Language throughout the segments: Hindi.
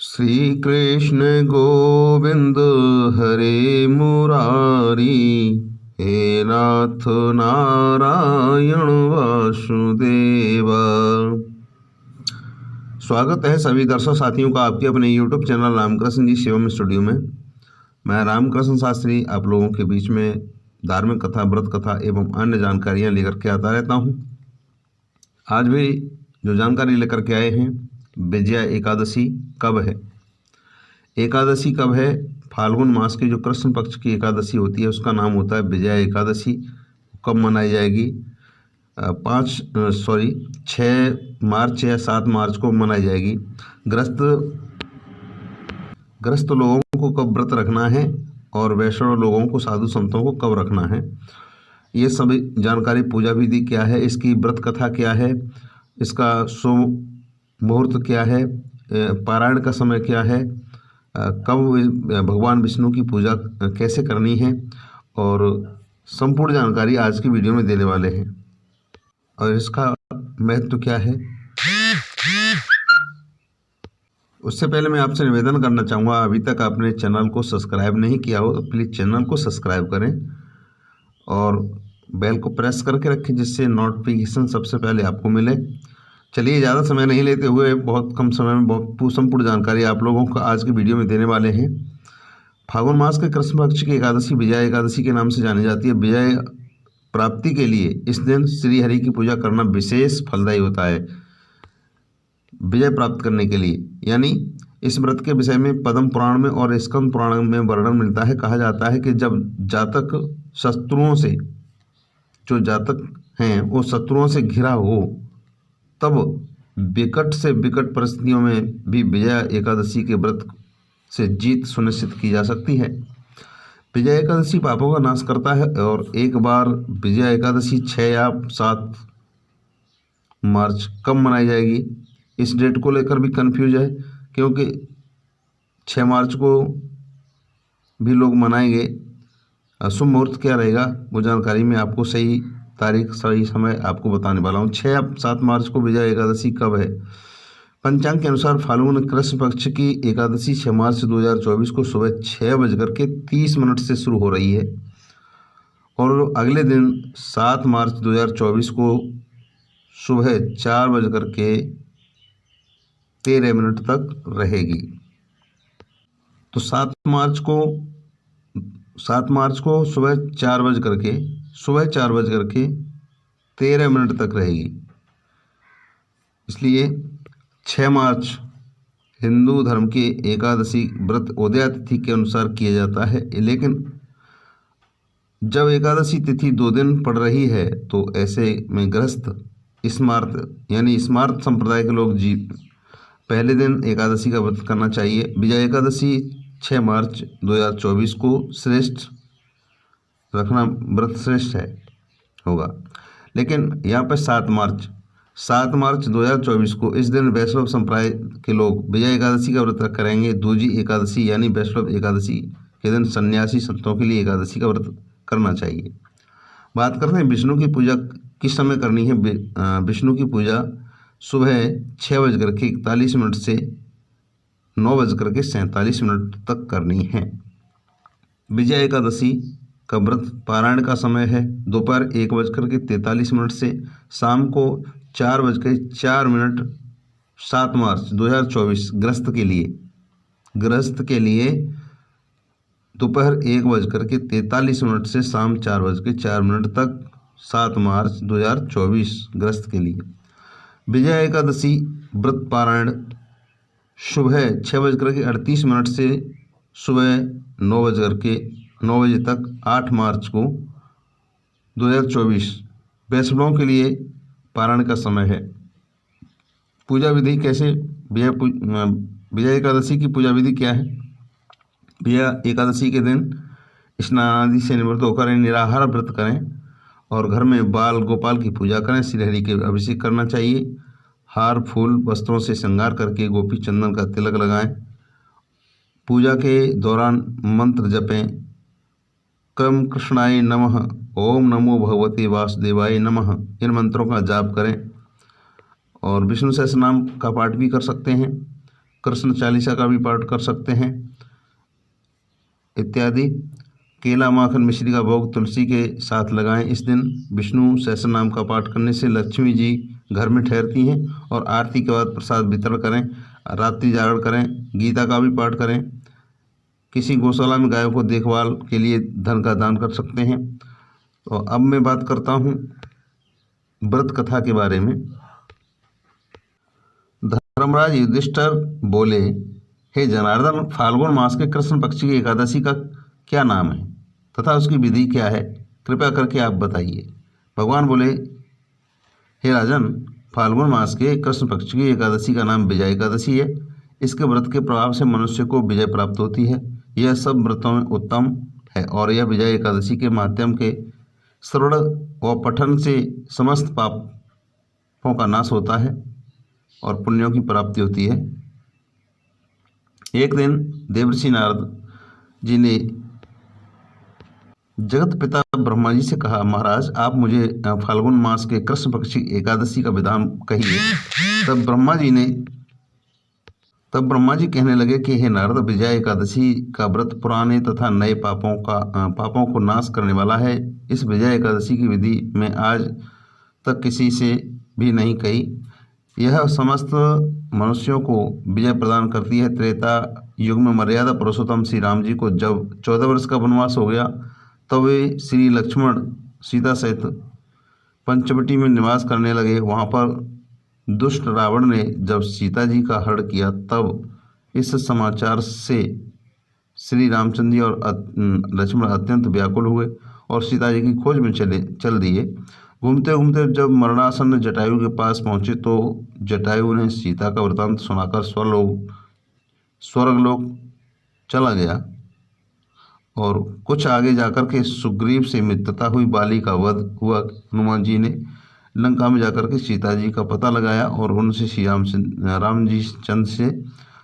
श्री कृष्ण गोविंद हरे मुरारी, हे नाथ नारायण वासुदेवा। स्वागत है सभी दर्शक साथियों का आपके अपने YouTube चैनल रामकृष्ण जी शिवम स्टूडियो में। मैं रामकृष्ण शास्त्री आप लोगों के बीच में धार्मिक कथा, व्रत कथा एवं अन्य जानकारियाँ लेकर के आता रहता हूँ। आज भी जो जानकारी लेकर के आए हैं, विजया एकादशी कब है। एकादशी कब है? फाल्गुन मास की जो कृष्ण पक्ष की एकादशी होती है उसका नाम होता है विजया एकादशी। कब मनाई जाएगी? 6 मार्च या 7 मार्च को मनाई जाएगी। ग्रस्त लोगों को कब व्रत रखना है और वैष्णव लोगों को, साधु संतों को कब रखना है, ये सभी जानकारी। पूजा विधि क्या है, इसकी व्रत कथा क्या है, इसका शुभ मुहूर्त क्या है, पारायण का समय क्या है, कब भगवान विष्णु की पूजा कैसे करनी है, और संपूर्ण जानकारी आज की वीडियो में देने वाले हैं। और इसका महत्व क्या है, उससे पहले मैं आपसे निवेदन करना चाहूँगा, अभी तक आपने चैनल को सब्सक्राइब नहीं किया हो तो प्लीज़ चैनल को सब्सक्राइब करें और बेल को प्रेस करके रखें जिससे नोटिफिकेशन सबसे पहले आपको मिले। चलिए, ज़्यादा समय नहीं लेते हुए बहुत कम समय में बहुत संपूर्ण जानकारी आप लोगों को आज की वीडियो में देने वाले हैं। फाल्गुन मास के कृष्ण पक्ष की एकादशी विजया एकादशी के नाम से जानी जाती है। विजय प्राप्ति के लिए इस दिन श्री हरि की पूजा करना विशेष फलदायी होता है। विजय प्राप्त करने के लिए, यानी इस व्रत के विषय में पद्म पुराण में और स्कंद पुराण में वर्णन मिलता है। कहा जाता है कि जब जातक शत्रुओं से, जो जातक हैं वो शत्रुओं से घिरा हो, तब विकट से विकट परिस्थितियों में भी विजया एकादशी के व्रत से जीत सुनिश्चित की जा सकती है। विजया एकादशी पापों का नाश करता है और एक बार विजया एकादशी 6 या 7 मार्च कब मनाई जाएगी, इस डेट को लेकर भी कंफ्यूज है, क्योंकि 6 मार्च को भी लोग मनाएंगे। शुभ मुहूर्त क्या रहेगा वो जानकारी मैं आपको सही तारीख, सही समय आपको बताने वाला हूँ। 6 या 7 मार्च को विजया एकादशी कब है? पंचांग के अनुसार फाल्गुन कृष्ण पक्ष की एकादशी 6 मार्च 2024 को सुबह 6:30 से शुरू हो रही है और अगले दिन 7 मार्च 2024 को सुबह 4:13 तक रहेगी। तो 7 मार्च को सुबह 4:13 तक रहेगी। इसलिए 6 मार्च हिंदू धर्म की एकादशी व्रत उदया तिथि के अनुसार किया जाता है, लेकिन जब एकादशी तिथि 2 दिन पड़ रही है तो ऐसे में गृहस्थ स्मार्त यानी स्मार्त संप्रदाय के लोग पहले दिन एकादशी का व्रत करना चाहिए। विजया एकादशी 6 मार्च 2024 को श्रेष्ठ रखना व्रत श्रेष्ठ होगा। लेकिन यहाँ पर 7 मार्च 2024 को इस दिन वैष्णव संप्रदाय के लोग विजया एकादशी का व्रत करेंगे। दूजी एकादशी यानी वैष्णव एकादशी के दिन सन्यासी संतों के लिए एकादशी का व्रत करना चाहिए। बात करते हैं विष्णु की पूजा किस समय करनी है। विष्णु की पूजा सुबह 6:41 से 9:47 तक करनी है। विजया एकादशी का व्रत पारायण का समय है दोपहर 1:43 से शाम को 4:04। 7 मार्च 2024 गृहस्थ के लिए दोपहर 1:43 से शाम 4:04 तक। 7 मार्च 2024 गृहस्थ के लिए विजया एकादशी व्रत पारायण सुबह 6:38 से सुबह 9 बजे तक। 8 मार्च को 2024 वैष्णवों के लिए पारायण का समय है। पूजा विधि कैसे? विजया एकादशी की पूजा विधि क्या है? विजया एकादशी के दिन स्नान आदि से निवृत्त होकर निराहार व्रत करें और घर में बाल गोपाल की पूजा करें। श्री हरि के अभिषेक करना चाहिए। हार फूल वस्त्रों से श्रृंगार करके गोपी चंदन का तिलक लगाएं। पूजा के दौरान मंत्र जपें। क्रम कृष्णाय नमः, ओम नमो भगवते वासुदेवाय नमः, इन मंत्रों का जाप करें और विष्णु सहस्रनाम का पाठ भी कर सकते हैं। कृष्ण चालीसा का भी पाठ कर सकते हैं इत्यादि। केला, माखन, मिश्री का भोग तुलसी के साथ लगाएं। इस दिन विष्णु सहस्त्र नाम का पाठ करने से लक्ष्मी जी घर में ठहरती हैं। और आरती के बाद प्रसाद वितरण करें, रात्रि जागरण करें, गीता का भी पाठ करें। किसी गौशाला में गायों को देखभाल के लिए धन का दान कर सकते हैं। तो अब मैं बात करता हूँ व्रत कथा के बारे में। धर्मराज युधिष्ठिर बोले, हे जनार्दन, फाल्गुन मास के कृष्ण पक्ष की एकादशी का क्या नाम है तथा उसकी विधि क्या है, कृपया करके आप बताइए। भगवान बोले, हे राजन, फाल्गुन मास के कृष्ण पक्ष की एकादशी का नाम विजय एकादशी है। इसके व्रत के प्रभाव से मनुष्य को विजय प्राप्त होती है। यह सब व्रतों में उत्तम है और यह विजय एकादशी के माध्यम के श्रवण व पठन से समस्त पापों का नाश होता है और पुण्यों की प्राप्ति होती है। एक दिन देवर्षि नारद जी ने जगत पिता ब्रह्मा जी से कहा, महाराज, आप मुझे फाल्गुन मास के कृष्ण पक्ष की एकादशी का विधान कहिए। तब ब्रह्मा जी कहने लगे कि हे नारद, विजया एकादशी का व्रत पुराने तथा नए पापों को नाश करने वाला है। इस विजया एकादशी की विधि में आज तक किसी से भी नहीं कही। यह समस्त मनुष्यों को विजय प्रदान करती है। त्रेता युग में मर्यादा पुरुषोत्तम श्री राम जी को जब 14 वर्ष का वनवास हो गया, तब वे श्री लक्ष्मण सीता सहित पंचवटी में निवास करने लगे। वहाँ पर दुष्ट रावण ने जब सीता जी का हरण किया, तब इस समाचार से श्री रामचंद्र जी और लक्ष्मण अत्यंत व्याकुल हुए और सीता जी की खोज में चल दिए। घूमते घूमते जब मरणासन्न जटायु के पास पहुँचे, तो जटायु ने सीता का वृतांत सुनाकर स्वर्गलोक चला गया। और कुछ आगे जाकर के सुग्रीव से मित्रता हुई, बाली का वध हुआ। हनुमान जी ने लंका में जाकर के सीता जी का पता लगाया और उनसे श्री राम जी चंद्र से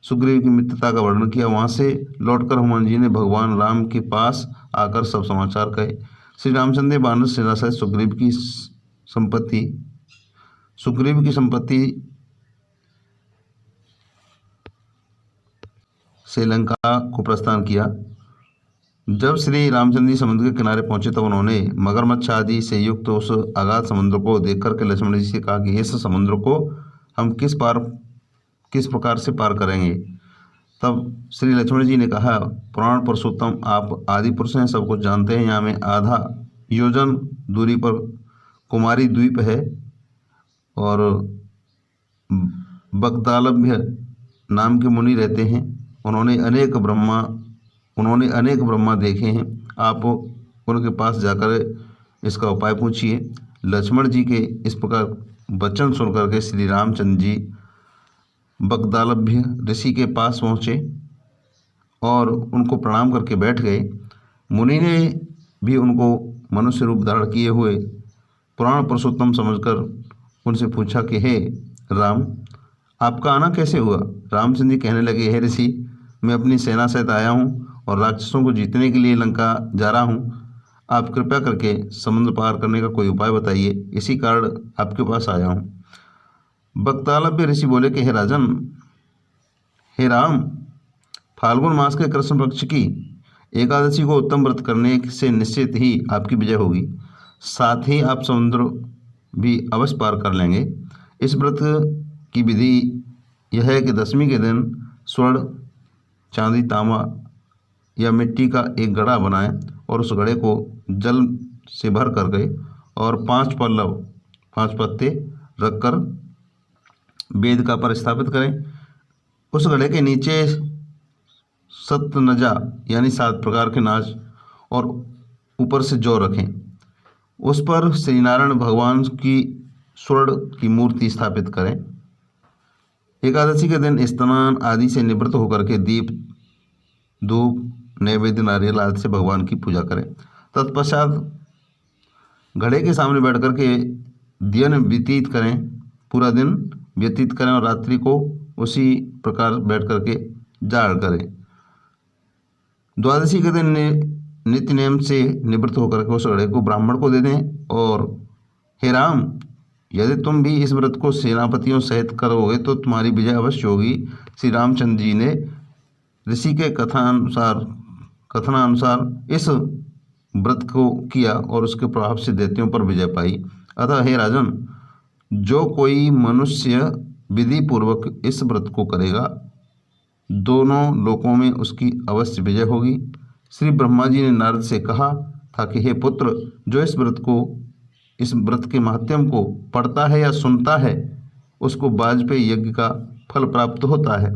सुग्रीव की मित्रता का वर्णन किया। वहाँ से लौटकर हनुमान जी ने भगवान राम के पास आकर सब समाचार कहे। श्री रामचंद्र ने वानर सेना सहित सुग्रीव की संपत्ति से लंका को प्रस्थान किया। जब श्री रामचंद्र जी समुद्र के किनारे पहुंचे, तब उन्होंने मगरमच्छ आदि से युक्त उस अगाध समुद्र को देख करके लक्ष्मण जी से कहा कि इस समुद्र को हम किस प्रकार से पार करेंगे। तब श्री लक्ष्मण जी ने कहा, पुराण पुरुषोत्तम, आप आदि पुरुष हैं, सब कुछ जानते हैं। यहाँ में आधा योजन दूरी पर कुमारी द्वीप है और बगदालभ्य नाम के मुनि रहते हैं। उन्होंने अनेक ब्रह्मा देखे हैं। आप उनके पास जाकर इसका उपाय पूछिए। लक्ष्मण जी के इस प्रकार वचन सुनकर के श्री रामचंद्र जी बगदालभ्य ऋषि के पास पहुँचे और उनको प्रणाम करके बैठ गए। मुनि ने भी उनको मनुष्य रूप धारण किए हुए पुराण पुरुषोत्तम समझकर उनसे पूछा कि हे राम, आपका आना कैसे हुआ। रामचंद्र जी कहने लगे, हे ऋषि, मैं अपनी सेना सहित आया हूँ और राक्षसों को जीतने के लिए लंका जा रहा हूँ। आप कृपया करके समुद्र पार करने का कोई उपाय बताइए, इसी कारण आपके पास आया हूँ। बगदालभ्य ऋषि बोले कि हे राम, फाल्गुन मास के कृष्ण पक्ष की एकादशी को उत्तम व्रत करने से निश्चित ही आपकी विजय होगी। साथ ही आप समुद्र भी अवश्य पार कर लेंगे। इस व्रत की विधि यह है कि दशमी के दिन स्वर्ण, चांदी, तांबा या मिट्टी का एक घड़ा बनाएं और उस घड़े को जल से भर कर गए और 5 पत्ते रखकर वेदिका पर स्थापित करें। उस घड़े के नीचे सतनजा यानी 7 प्रकार के नाच और ऊपर से जौ रखें। उस पर श्री नारायण भगवान की स्वर्ण की मूर्ति स्थापित करें। एकादशी के दिन स्नान आदि से निवृत्त होकर के दीप, धूप, नैवेद्य, नारियल आदि से भगवान की पूजा करें। तत्पश्चात घड़े के सामने बैठ कर के पूरा दिन व्यतीत करें और रात्रि को उसी प्रकार बैठ कर के जाग करें। द्वादशी के दिन नित्य नियम से निवृत्त होकर के उस घड़े को ब्राह्मण को दे दें और हे राम, यदि तुम भी इस व्रत को सेनापतियों सहित करोगे तो तुम्हारी विजय अवश्य होगी। श्री रामचंद्र जी ने ऋषि के कथनानुसार इस व्रत को किया और उसके प्रभाव से दैत्यों पर विजय पाई। अतः हे राजन, जो कोई मनुष्य विधि पूर्वक इस व्रत को करेगा, दोनों लोकों में उसकी अवश्य विजय होगी। श्री ब्रह्मा जी ने नारद से कहा था कि हे पुत्र, जो इस व्रत के महात्म्य को पढ़ता है या सुनता है, उसको वाजपेयी यज्ञ का फल प्राप्त होता है।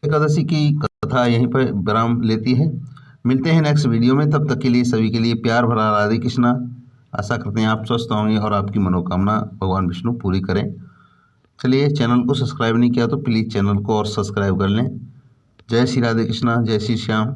एकादशी की कथा यहीं पर विराम लेती है। मिलते हैं नेक्स्ट वीडियो में। तब तक के लिए सभी के लिए प्यार भरा राधे कृष्णा। आशा करते हैं आप स्वस्थ होंगे और आपकी मनोकामना भगवान विष्णु पूरी करें। चलिए, चैनल को सब्सक्राइब नहीं किया तो प्लीज़ चैनल को और सब्सक्राइब कर लें। जय श्री राधे कृष्णा, जय श्री श्याम।